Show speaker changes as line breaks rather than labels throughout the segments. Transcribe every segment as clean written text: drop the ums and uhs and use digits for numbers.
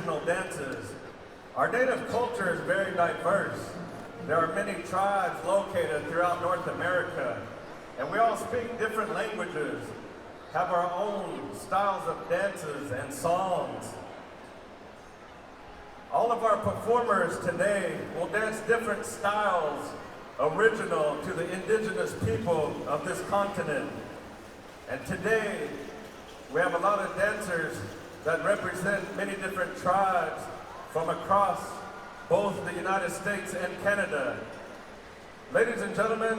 traditional dances. Our native culture is very diverse. There are many tribes located throughout North America, and we all speak different languages, have our own styles of dances and songs. All of our performers today will dance different styles original to the indigenous people of this continent. And today, we have a lot of dancers that represent many different tribes from across both the United States and Canada. Ladies and gentlemen,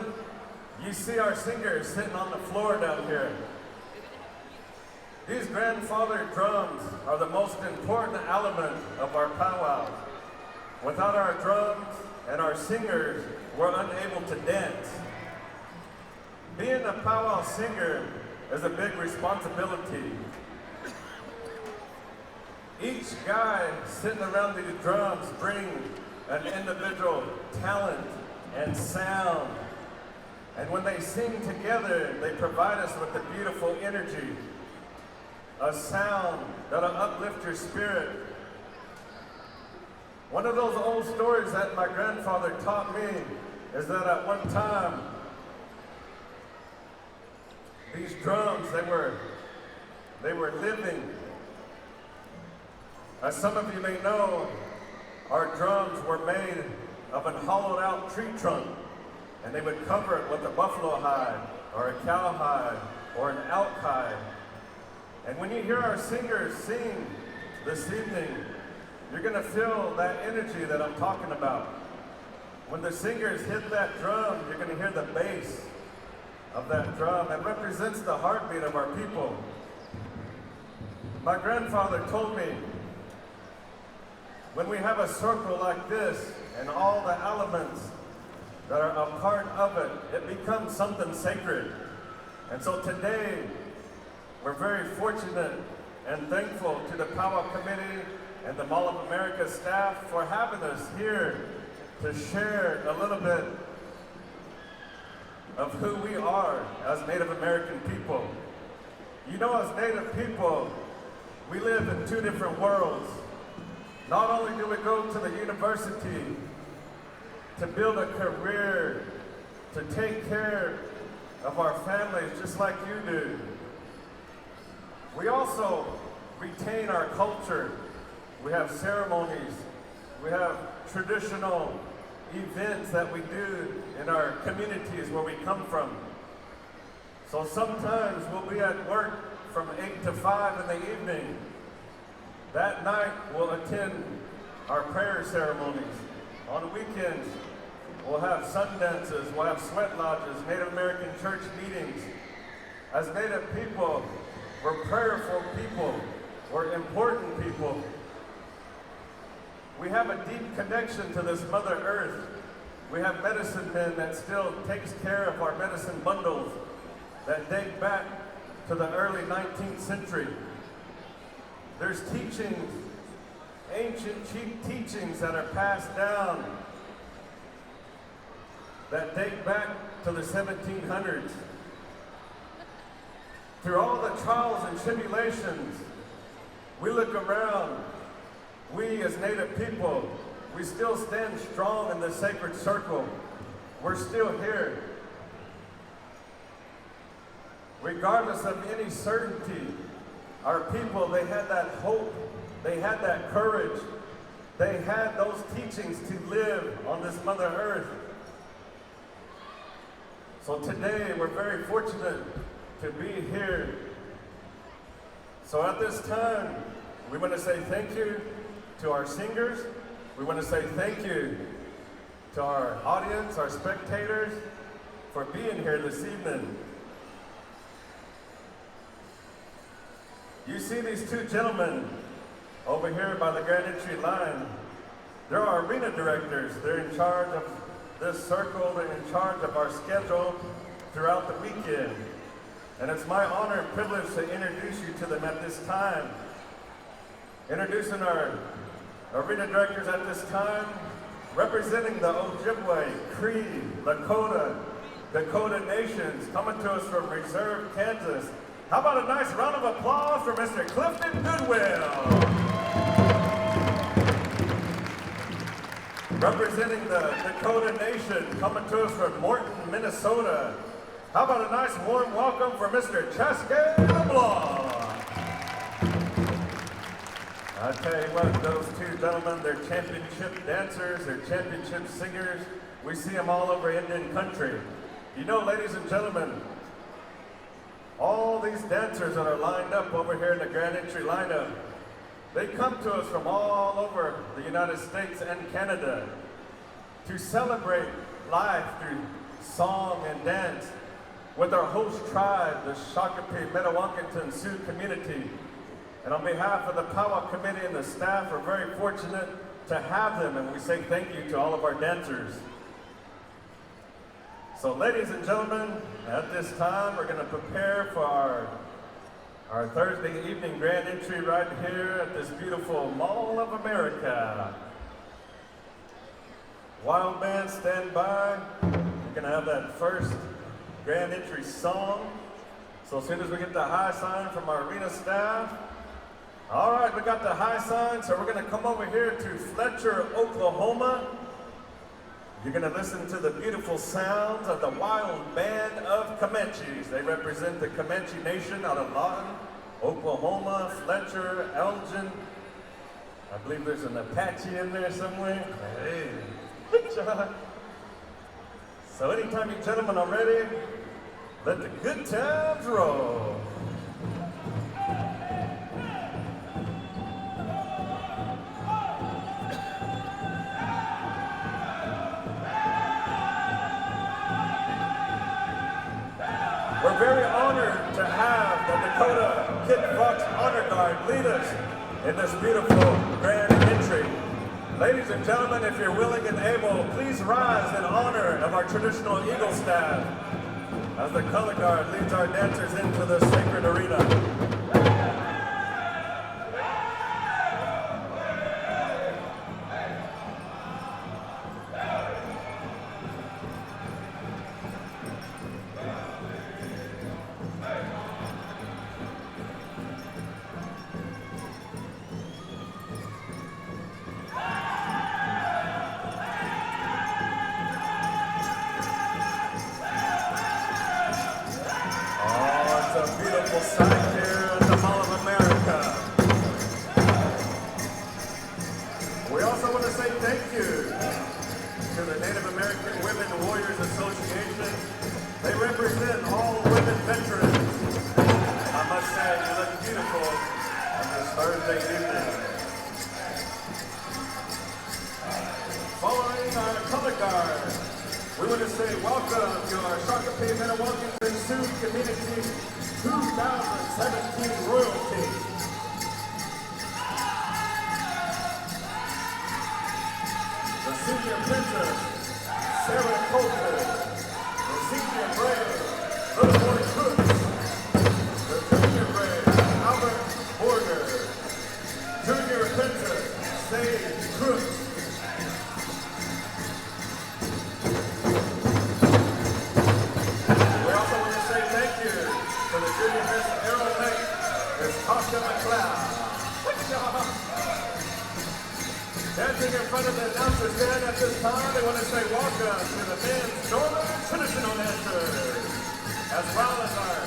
you see our singers sitting on the floor down here. These grandfather drums are the most important element of our powwow. Without our drums and our singers, we're unable to dance. Being a powwow singer is a big responsibility. Each guy sitting around these drums bring an individual talent and sound. And when they sing together, they provide us with a beautiful energy, a sound that'll uplift your spirit. One of those old stories that my grandfather taught me is that at one time, these drums, they were living. As some of you may know, our drums were made of a hollowed out tree trunk, and they would cover it with a buffalo hide, or a cow hide, or an elk hide. And when you hear our singers sing this evening, you're gonna feel that energy that I'm talking about. When the singers hit that drum, you're gonna hear the bass of that drum. It represents the heartbeat of our people. My grandfather told me, when we have a circle like this and all the elements that are a part of it, it becomes something sacred. And so today, we're very fortunate and thankful to the Powwow Committee and the Mall of America staff for having us here to share a little bit of who we are as Native American people. You know, as Native people, we live in two different worlds. Not only do we go to the university to build a career, to take care of our families just like you do, we also retain our culture. We have ceremonies, we have traditional events that we do in our communities where we come from. So sometimes we'll be at work from 8 to 5 in the evening. That night we'll attend our prayer ceremonies. On weekends we'll have sun dances, we'll have sweat lodges, Native American church meetings. As Native people, we're prayerful people, we're important people. We have a deep connection to this Mother Earth. We have medicine men that still takes care of our medicine bundles that date back to the early 19th century. There's teachings, ancient teachings that are passed down that date back to the 1700s. Through all the trials and tribulations, we look around. We as Native people, we still stand strong in the sacred circle. We're still here. Regardless of any certainty, our people, they had that hope, they had that courage, they had those teachings to live on this Mother Earth. So today, we're very fortunate to be here. So at this time, we want to say thank you to our singers. We want to say thank you to our audience, our spectators, for being here this evening. You see these two gentlemen over here by the grand entry line. They're our arena directors. They're in charge of this circle. They're in charge of our schedule throughout the weekend. And it's my honor and privilege to introduce you to them at this time. Introducing our arena directors at this time, representing the Ojibwe, Cree, Lakota, Dakota nations, coming to us from Reserve, Kansas. How about a nice round of applause for Mr. Clifton Goodwill? representing the Dakota Nation, coming to us from Morton, Minnesota. How about a nice warm welcome for Mr. Chaske LeBlanc? I tell you what, those two gentlemen, they're championship dancers, they're championship singers. We see them all over Indian country. You know, ladies and gentlemen, all these dancers that are lined up over here in the Grand Entry lineup, they come to us from all over the United States and Canada to celebrate life through song and dance with our host tribe, the Shakopee, Mdewakanton, Sioux community. And on behalf of the PowWows committee and the staff, we're very fortunate to have them, and we say thank you to all of our dancers. So ladies and gentlemen, at this time, we're going to prepare for our Thursday evening grand entry right here at this beautiful Mall of America. Wild band, stand by. We're going to have that first grand entry song. So as soon as we get the high sign from our arena staff, all right, we got the high sign, so we're going to come over here to Fletcher, Oklahoma. You're going to listen to the beautiful sounds of the wild band of Comanches. They represent the Comanche Nation out of Lawton, Oklahoma, Fletcher, Elgin. I believe there's an Apache in there somewhere. Hey, good job. So anytime you gentlemen are ready, let the good times roll. We're very honored to have the Dakota Kid Fox Honor Guard lead us in this beautiful grand entry. Ladies and gentlemen, if you're willing and able, please rise in honor of our traditional Eagle staff as the color guard leads our dancers into the sacred arena. Sight here at the Mall of America. We also want to say thank you to the Native American Women Warriors Association. They represent all women veterans. I must say, you look beautiful on this Thursday evening. Following our color guard, we want to say welcome to our Shakopee, Mdewakanton, Sioux community 2017 royalty. The senior princess, Sarah Coulter. The senior brave, Little Boy Crooks. The junior brave, Albert Borger. Junior princess, Sage Crooks. Dancing in front of the announcer stand at this time, they want to say welcome to the men's Northern traditional dancers, as well as our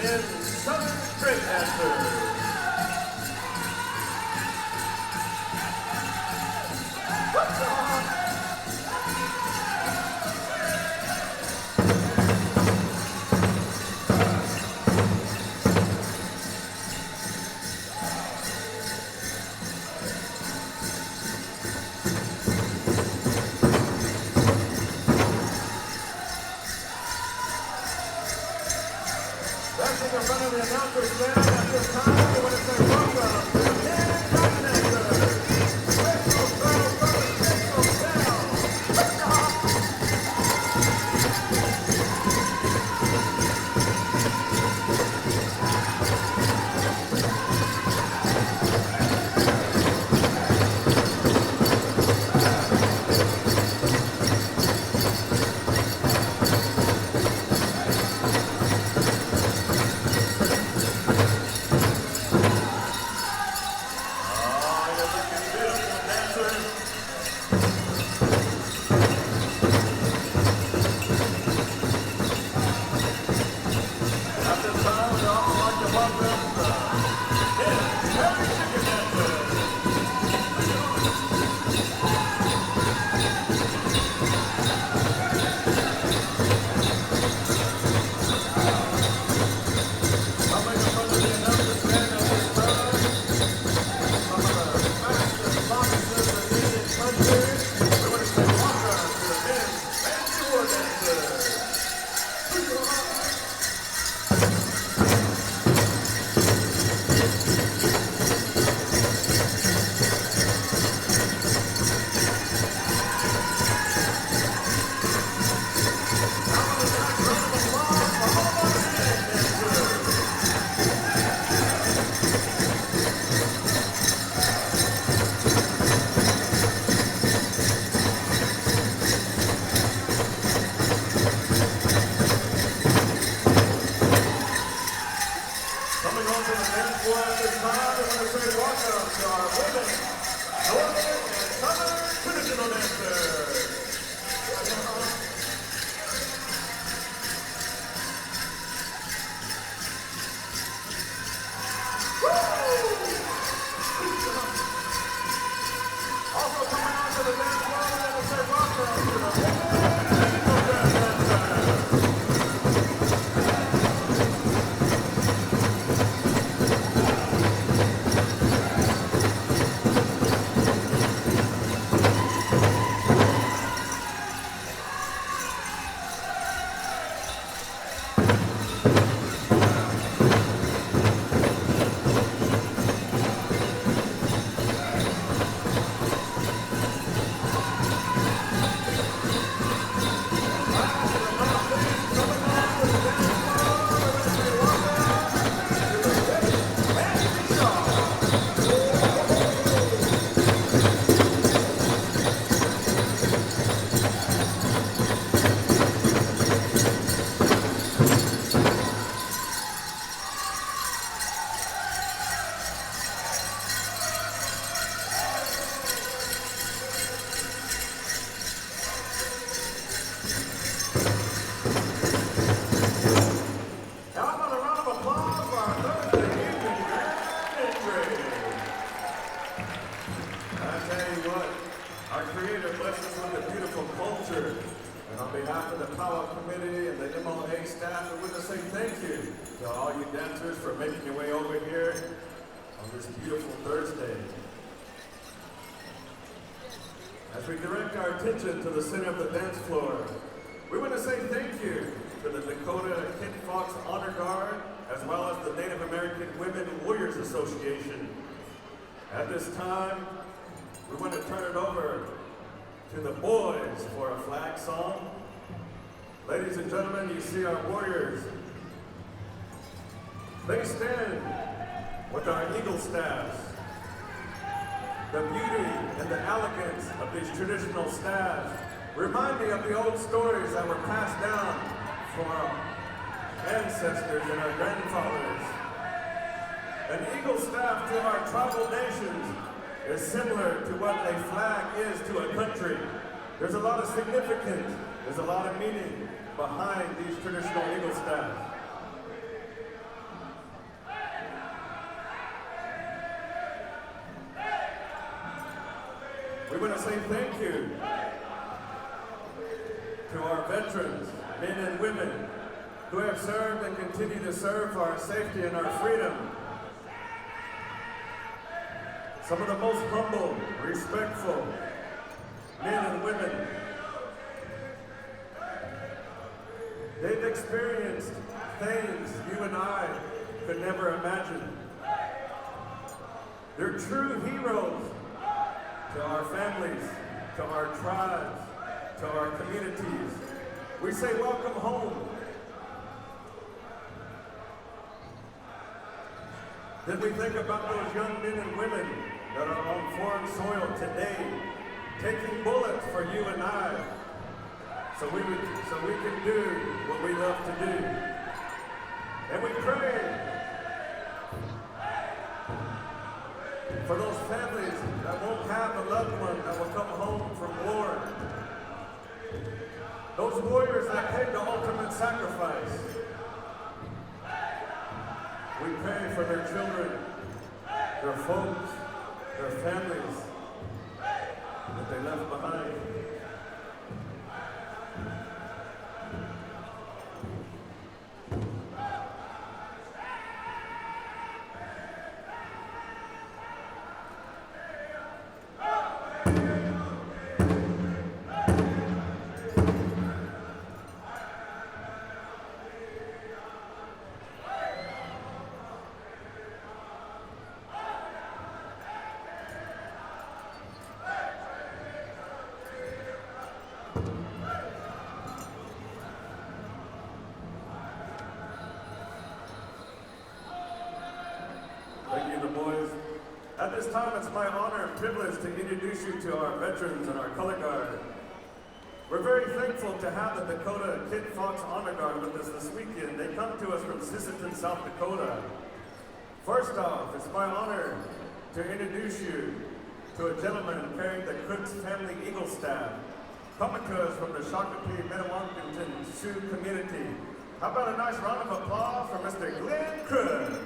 men's Southern straight dancers. In front of the announcer stand at this time, we want to say welcome to the men's Southern dancers. Northern and Southern traditional dancers. Also coming on to the dance floor, we're going to say welcome to the for making your way over here on this beautiful Thursday. As we direct our attention to the center of the dance floor, we want to say thank you to the Dakota Kid Fox Honor Guard, as well as the Native American Women Warriors Association. At this time, we want to turn it over to the boys for a flag song. Ladies and gentlemen, you see our warriors. They stand with our eagle staffs. The beauty and the elegance of these traditional staffs remind me of the old stories that were passed down from our ancestors and our grandfathers. An eagle staff to our tribal nations is similar to what a flag is to a country. There's a lot of significance, there's a lot of meaning behind these traditional eagle staffs. We want to say thank you to our veterans, men and women, who have served and continue to serve for our safety and our freedom. Some of the most humble, respectful men and women. They've experienced things you and I could never imagine. They're true heroes to our families, to our tribes, to our communities. We say welcome home. Then we think about those young men and women that are on foreign soil today, taking bullets for you and I, so we can do what we love to do. And we pray for those families that won't have a loved one that will come home from war. Those warriors that paid the ultimate sacrifice. We pray for their children, their folks, their families that they left behind. At this time, it's my honor and privilege to introduce you to our veterans and our color guard. We're very thankful to have the Dakota Kid Fox Honor Guard with us this weekend. They come to us from Sisseton, South Dakota. First off, it's my honor to introduce you to a gentleman carrying the Cook's Family Eagle staff, coming to us from the Shakopee, Mdewakanton, Sioux community. How about a nice round of applause for Mr. Glenn Cruz?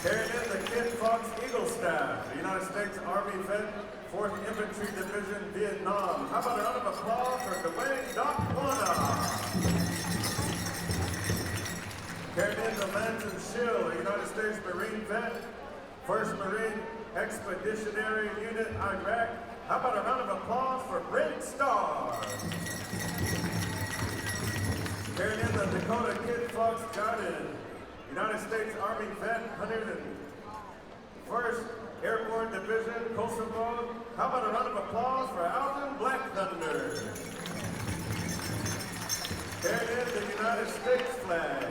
Carrying in the Kid Fox Eagle staff, the United States Army vet, 4th Infantry Division, Vietnam. How about a round of applause for Dwayne Doc Warner? Carrying in the Lanson Shield, a United States Marine vet, 1st Marine Expeditionary Unit, Iraq. How about a round of applause for Brent Starr? Carrying in the Dakota Kid Fox Guardian, United States Army vet, 101st Airborne Division, Kosovo. How about a round of applause for Alvin Black Thunder? Carrying in the United States flag,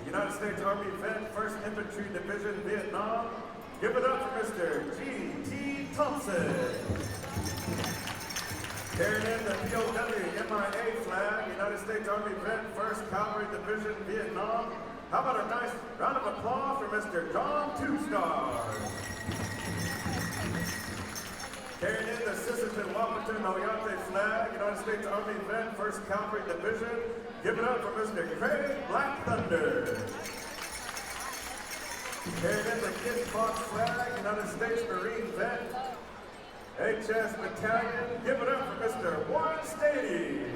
United States Army vet, 1st Infantry Division, Vietnam. Give it up for Mr. G.T. Thompson. Carrying in the POW MIA flag, United States Army vet, 1st Cavalry Division, Vietnam. How about a nice round of applause for Mr. John Two Stars. Carrying in the Sisseton Wahpeton Oyate flag, United States Army vet, 1st Cavalry Division. Give it up for Mr. Craig Black Thunder. Carrying in the Kid Fox flag, United States Marine vet, HS Battalion. Give it up for Mr. Warren Stady.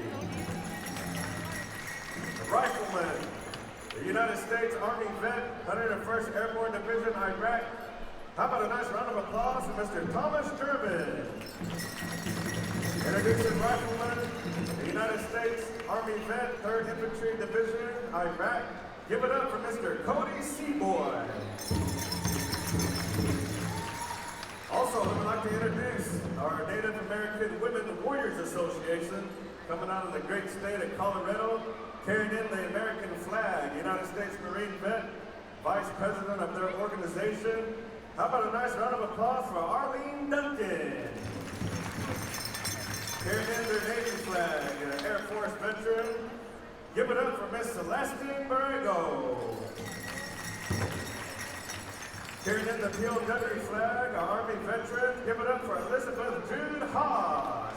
The Rifleman, the United States Army vet, 101st Airborne Division, Iraq. How about a nice round of applause for Mr. Thomas Durbin? Introducing Rifleman, the United States Army vet, 3rd Infantry Division, Iraq. Give it up for Mr. Cody Seaboy. Also, we would like to introduce our Native American Women Warriors Association, coming out of the great state of Colorado, carrying in the American flag, United States Marine vet, Vice President of their organization. How about a nice round of applause for Arlene Duncan? Carrying in their Navy flag, Air Force veteran. Give it up for Miss Celestine Borrego. Carrying in the POW flag, our Army veteran. Give it up for Elizabeth Jude Haas.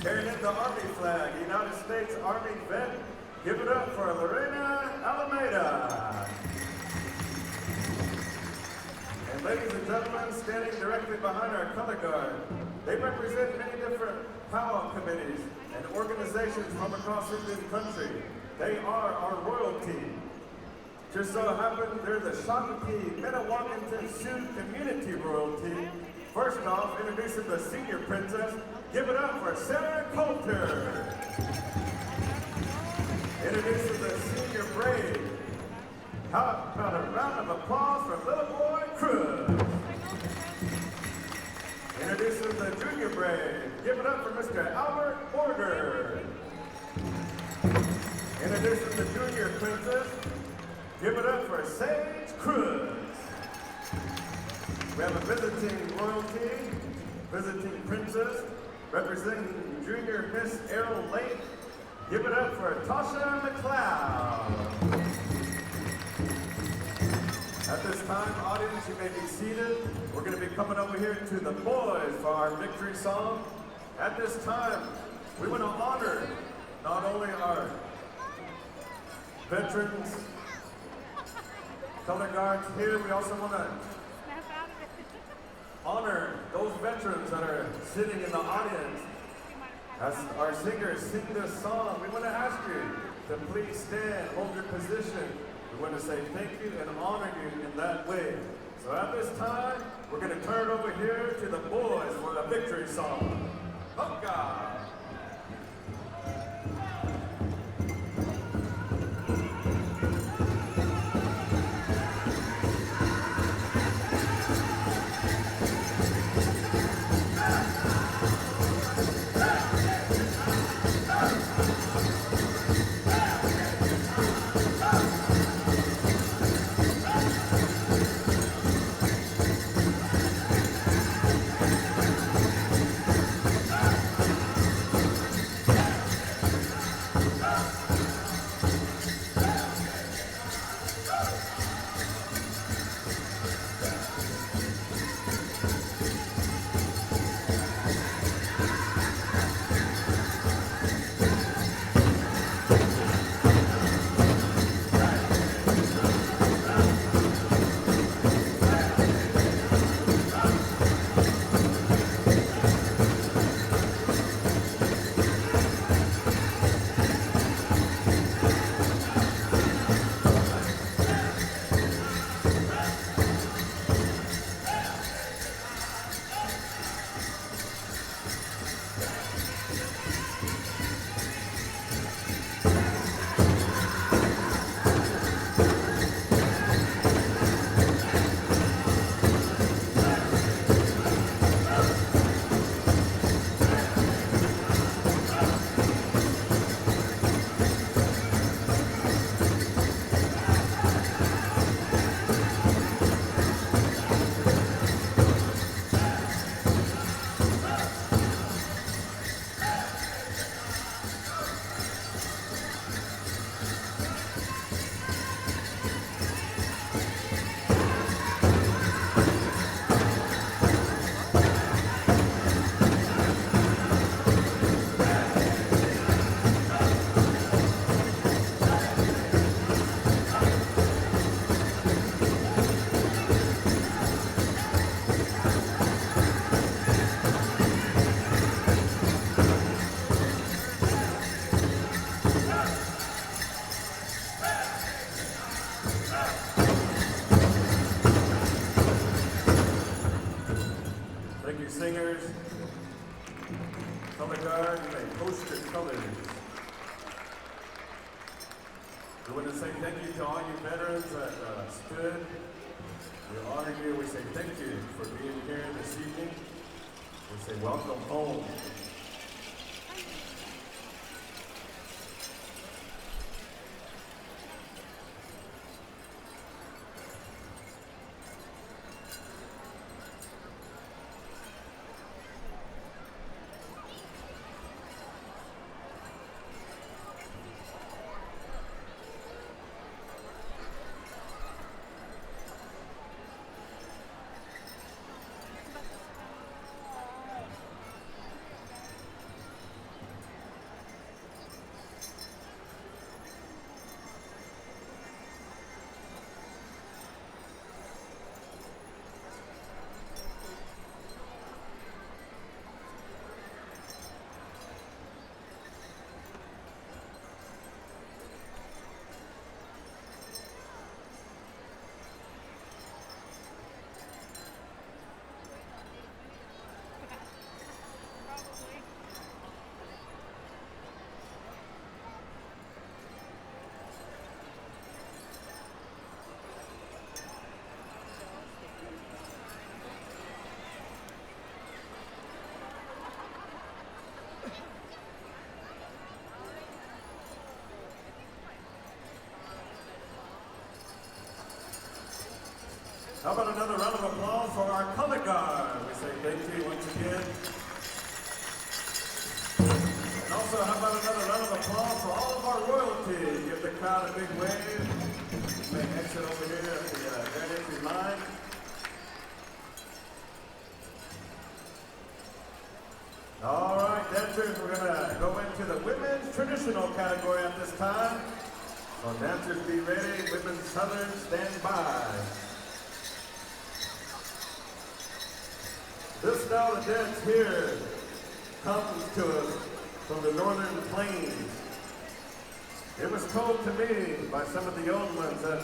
Carrying in the Army flag, United States Army vet. Give it up for Lorena Alameda. And ladies and gentlemen, standing directly behind our color guard, they represent many different PowWow committees and organizations from across Indian country. They are our royalty. Just so happened they're the Shakopee, Mdewakanton, Sioux community royalty. First off, introducing the senior princess. Give it up for Sarah Coulter. Introducing the senior brave. How about a round of applause for little boy Cruz? Introducing the junior brave. Give it up for Mr. Albert Porter. Introducing the junior princess. Give it up for Sage Cruz. We have a visiting royalty, visiting princess, representing junior Miss Errol Lake. Give it up for Tasha McLeod. At this time, audience, you may be seated. We're going to be coming over here to the boys for our victory song. At this time, we want to honor not only our veterans, color guards here, we also want to honor those veterans that are sitting in the audience. As our singers sing this song, we want to ask you to please stand, hold your position. We want to say thank you and honor you in that way. So at this time, we're going to turn it over here to the boys for the victory song. Hoka! singers. Color guard, you may post your colors. We want to say thank you to all you veterans that stood. We honor you. We say thank you for being here this evening. We say welcome home. How about another round of applause for our color guard? We say thank you once again. And also, how about another round of applause for all of our royalty? Give the crowd a big wave. You may exit over here at the grand entry line. All right, dancers, we're going to go into the women's traditional category at this time. So dancers, be ready. Women's Southern, stand by. This style of dance here comes to us from the northern plains. It was told to me by some of the old ones that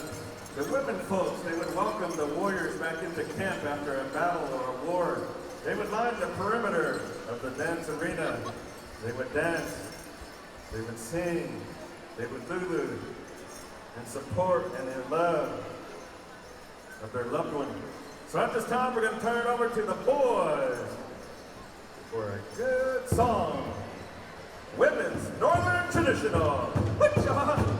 the women folks, they would welcome the warriors back into camp after a battle or a war. They would line the perimeter of the dance arena. They would dance, they would sing, they would lulu in support and in love of their loved one. So at this time, we're going to turn it over to the boys for a good song. Women's Northern Traditional. Witcha!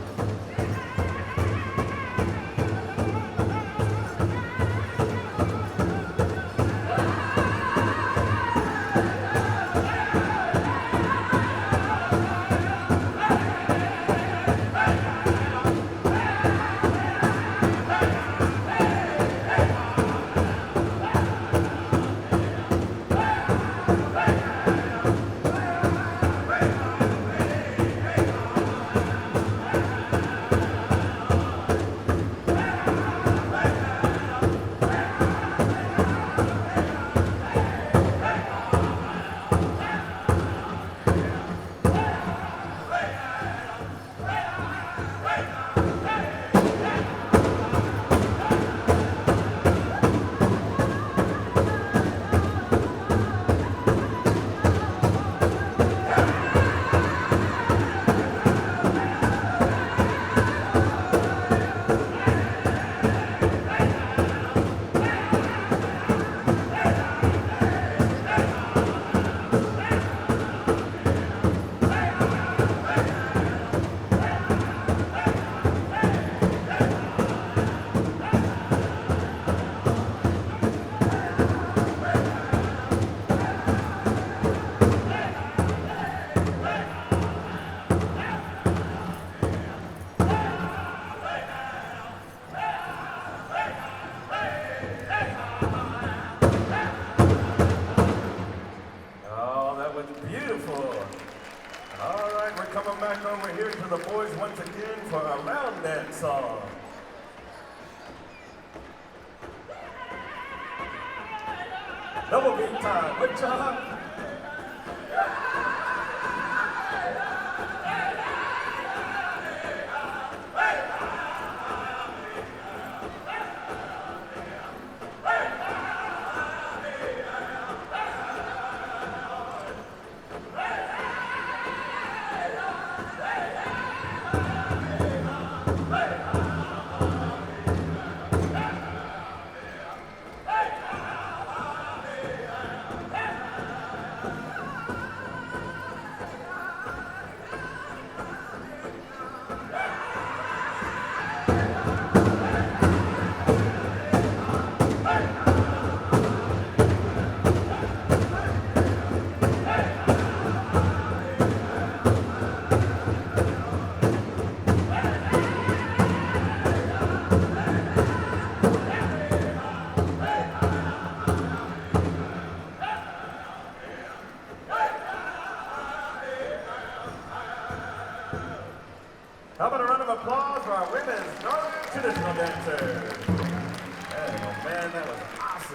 Song. Double beat time. Good job.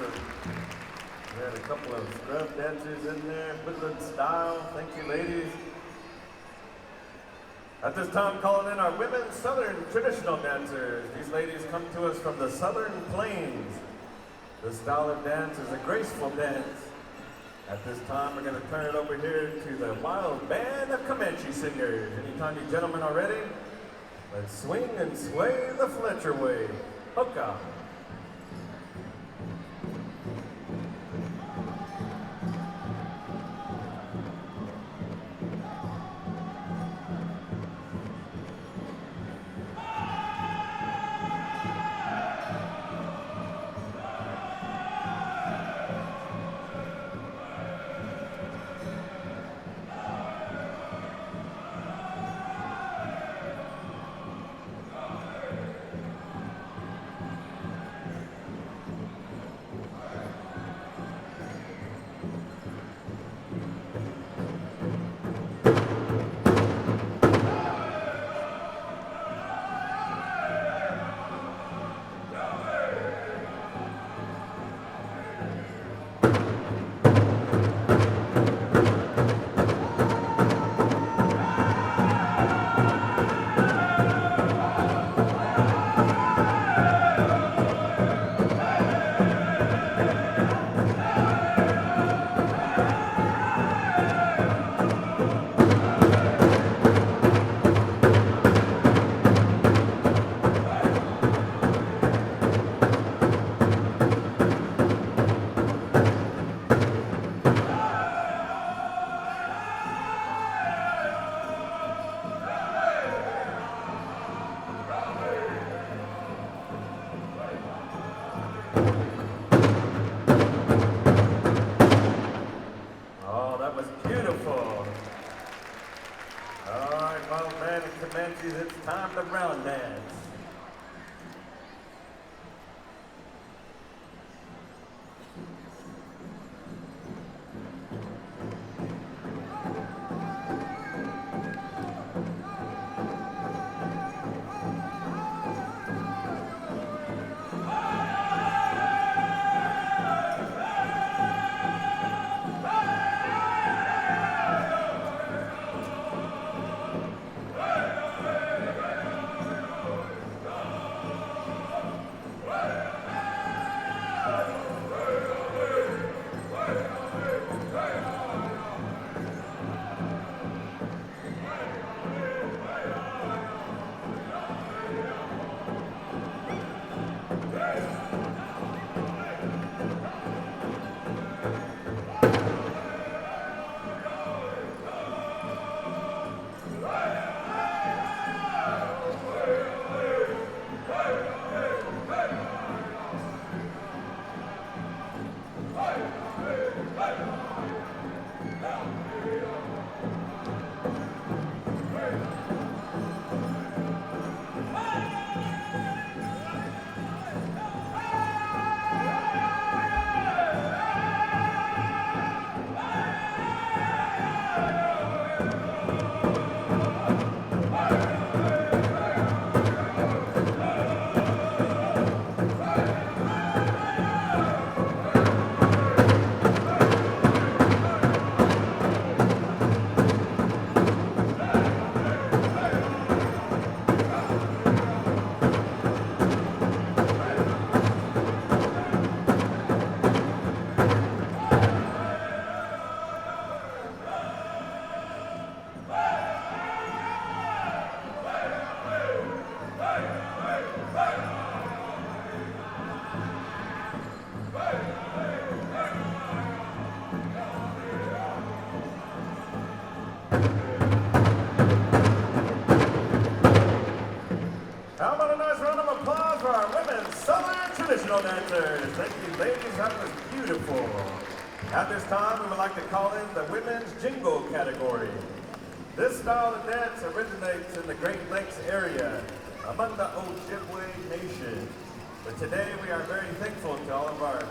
We had a couple of scrub dancers in there, Woodland style. Thank you, ladies. At this time, calling in our women Southern traditional dancers. These ladies come to us from the Southern Plains. This style of dance is a graceful dance. At this time, we're going to turn it over here to the wild band of Comanche singers. Anytime you gentlemen are ready, let's swing and sway the Fletcher way. Hookah. It's time to brown dance. How about a nice round of applause for our women's Southern traditional dancers? Thank you, ladies. That was beautiful. At this time, we would like to call in the women's jingle category. This style of dance originates in the Great Lakes area among the Ojibwe Nation. But today, we are very thankful to all of our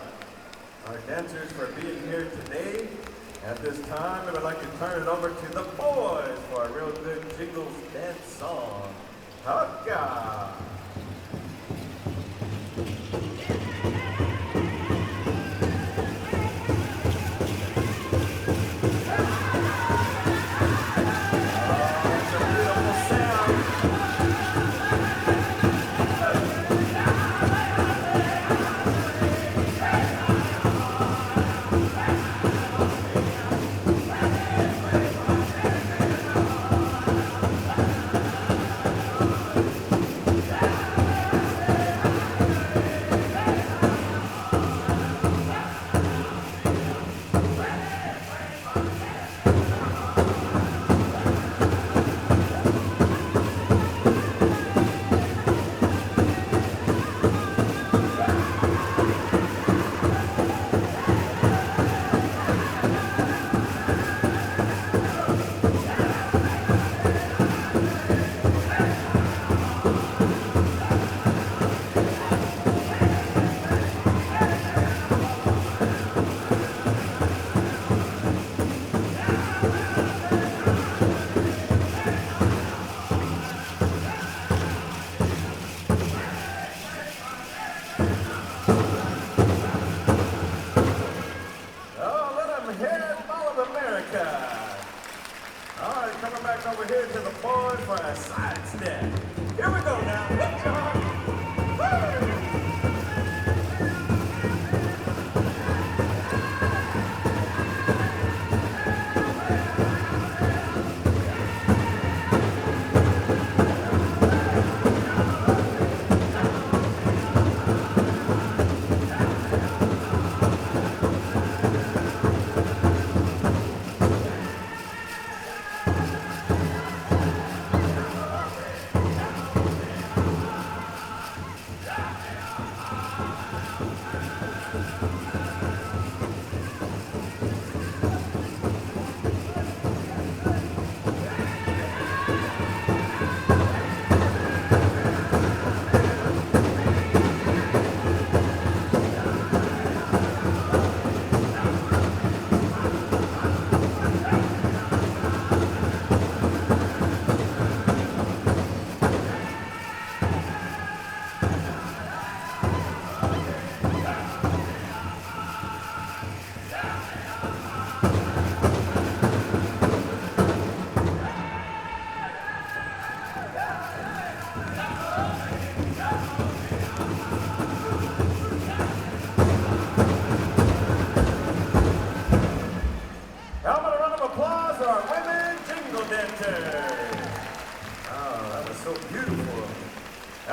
dancers for being here today. At this time, we would like to turn it over to the boys for a real good jingles dance song. Hookah!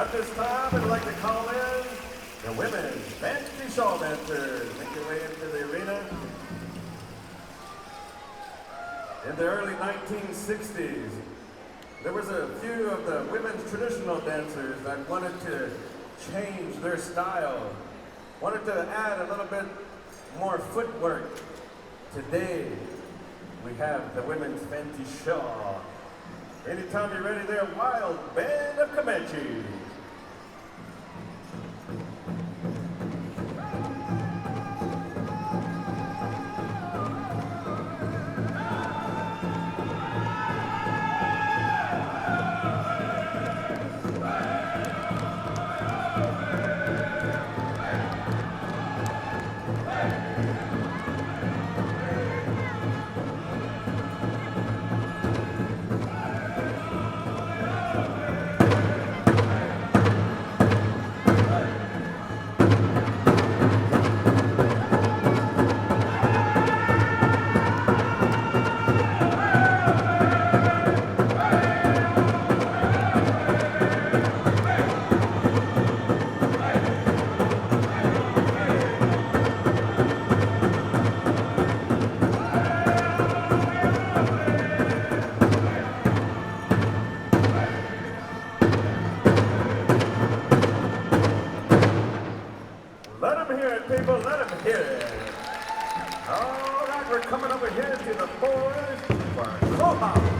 At this time, I'd like to call in the women's fancy shawl dancers. Make your way into the arena. In the early 1960s, there was a few of the women's traditional dancers that wanted to change their style, wanted to add a little bit more footwork. Today, we have the women's fancy shawl. Anytime you're ready there, wild band of Comanches. Let them hear it, people. Let them hear it. All right, we're coming over here to the boys for PowWows.